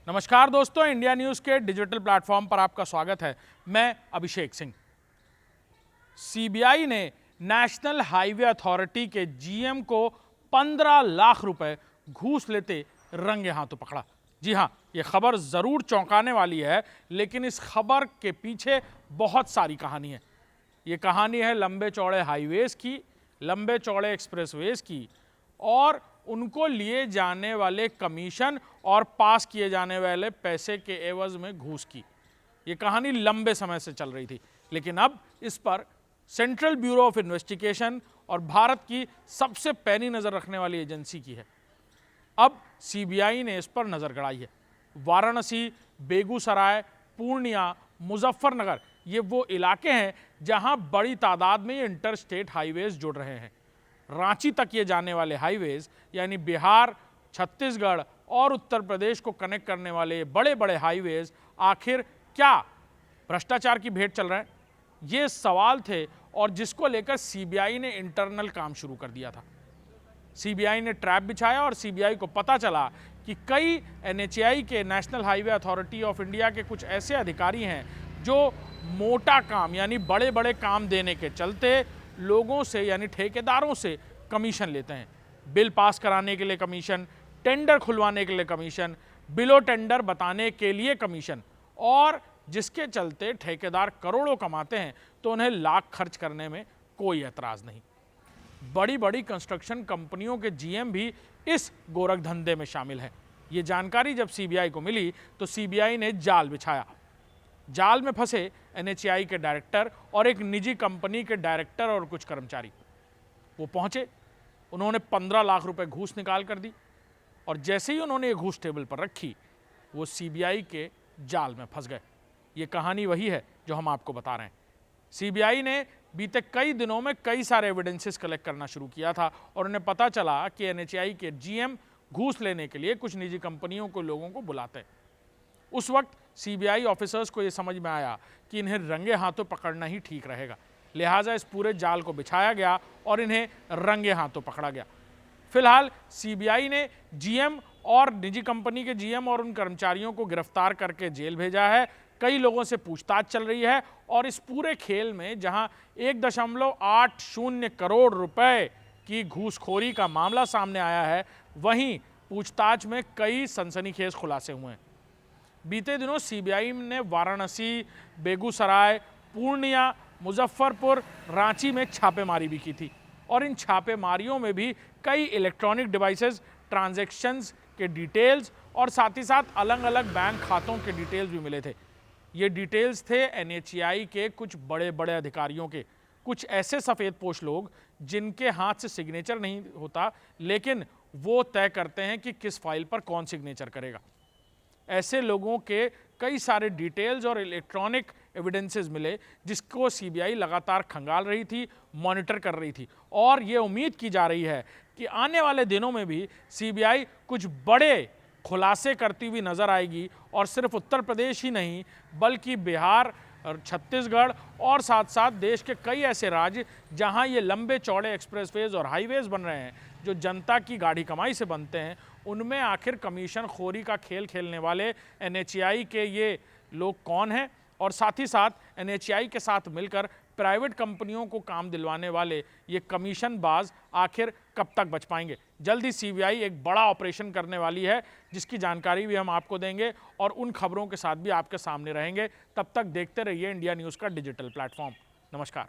नमस्कार दोस्तों, India news के डिजिटल प्लेटफॉर्म पर आपका स्वागत है। मैं अभिषेक सिंह। सीबीआई ने नेशनल हाईवे अथॉरिटी के जीएम को 15 लाख रुपए घूस लेते रंगे हाथों पकड़ा। जी हां, यह खबर जरूर चौंकाने वाली है, लेकिन इस खबर के पीछे बहुत सारी कहानी है। ये कहानी है लंबे चौड़े हाईवेज की, लंबे चौड़े एक्सप्रेसवेज की और उनको लिए जाने वाले कमीशन और पास किए जाने वाले पैसे के एवज में घूस की। ये कहानी लंबे समय से चल रही थी, लेकिन अब इस पर सेंट्रल ब्यूरो ऑफ इन्वेस्टिगेशन और भारत की सबसे पैनी नजर रखने वाली एजेंसी की है। अब सीबीआई ने इस पर नजर गड़ाई है। वाराणसी, बेगूसराय, पूर्णिया, मुजफ्फरनगर ये वो इलाके हैं जहां बड़ी तादाद में ये इंटर स्टेट हाईवेज जुड़ रहे हैं। रांची तक ये जाने वाले हाईवेज यानी बिहार, छत्तीसगढ़ और उत्तर प्रदेश को कनेक्ट करने वाले बड़े बड़े हाईवेज आखिर क्या भ्रष्टाचार की भेंट चल रहे हैं, ये सवाल थे और जिसको लेकर सीबीआई ने इंटरनल काम शुरू कर दिया था। सीबीआई ने ट्रैप बिछाया और सीबीआई को पता चला कि कई एनएचएआई के national highway authority of India के कुछ ऐसे अधिकारी हैं जो मोटा काम यानी बड़े बड़े काम देने के चलते लोगों से यानी ठेकेदारों से कमीशन लेते हैं। बिल पास कराने के लिए कमीशन, टेंडर खुलवाने के लिए कमीशन, बिलो टेंडर बताने के लिए कमीशन, और जिसके चलते ठेकेदार करोड़ों कमाते हैं तो उन्हें लाख खर्च करने में कोई एतराज नहीं। बड़ी बड़ी कंस्ट्रक्शन कंपनियों के जीएम भी इस गोरख धंधे में शामिल हैं। ये जानकारी जब सीबीआई को मिली तो सीबीआई ने जाल बिछाया। जाल में फंसे एनएचएआई के डायरेक्टर और एक निजी कंपनी के डायरेक्टर और कुछ कर्मचारी। वो पहुंचे, उन्होंने 15 लाख रुपए घूस निकाल कर दी और जैसे ही उन्होंने ये घूस टेबल पर रखी वो सीबीआई के जाल में फंस गए। ये कहानी वही है जो हम आपको बता रहे हैं। सीबीआई ने बीते कई दिनों में कई सारे एविडेंसेस कलेक्ट करना शुरू किया था और उन्हें पता चला कि एनएचएआई के जीएम घूस लेने के लिए कुछ निजी कंपनियों को लोगों को बुलाते हैं। उस वक्त सीबीआई ऑफिसर्स को यह समझ में आया कि इन्हें रंगे हाथों पकड़ना ही ठीक रहेगा, लिहाजा इस पूरे जाल को बिछाया गया और इन्हें रंगे हाथों पकड़ा गया। फिलहाल सीबीआई ने जीएम और निजी कंपनी के जीएम और उन कर्मचारियों को गिरफ्तार करके जेल भेजा है। कई लोगों से पूछताछ चल रही है और इस पूरे खेल में जहां 1.80 करोड़ रुपए की घूसखोरी का मामला सामने आया है, वहीं पूछताछ में कई सनसनीखेज खुलासे हुए हैं। बीते दिनों सीबीआई ने वाराणसी, बेगूसराय, पूर्णिया, मुजफ्फरपुर, रांची में छापेमारी भी की थी और इन छापेमारियों में भी कई इलेक्ट्रॉनिक डिवाइसेस, ट्रांजैक्शंस के डिटेल्स और साथ ही साथ अलग अलग बैंक खातों के डिटेल्स भी मिले थे। ये डिटेल्स थे एनएचएआई के कुछ बड़े बड़े अधिकारियों के, कुछ ऐसे सफ़ेदपोश लोग जिनके हाथ से सिग्नेचर नहीं होता, लेकिन वो तय करते हैं कि किस फाइल पर कौन सिग्नेचर करेगा। ऐसे लोगों के कई सारे डिटेल्स और इलेक्ट्रॉनिक एविडेंसेस मिले जिसको सीबीआई लगातार खंगाल रही थी, मॉनिटर कर रही थी और ये उम्मीद की जा रही है कि आने वाले दिनों में भी सीबीआई कुछ बड़े खुलासे करती हुई नजर आएगी और सिर्फ उत्तर प्रदेश ही नहीं बल्कि बिहार और छत्तीसगढ़ और साथ साथ देश के कई ऐसे राज्य जहां ये लंबे चौड़े एक्सप्रेसवेज और हाईवेज बन रहे हैं जो जनता की गाढ़ी कमाई से बनते हैं, उनमें आखिर कमीशन खोरी का खेल खेलने वाले एनएचएआई के ये लोग कौन हैं और साथ ही साथ एनएचएआई के साथ मिलकर प्राइवेट कंपनियों को काम दिलवाने वाले ये कमीशन बाज आखिर कब तक बच पाएंगे। जल्द ही सीबीआई एक बड़ा ऑपरेशन करने वाली है जिसकी जानकारी भी हम आपको देंगे और उन खबरों के साथ भी आपके सामने रहेंगे। तब तक देखते रहिए इंडिया न्यूज़ का डिजिटल प्लेटफॉर्म। नमस्कार।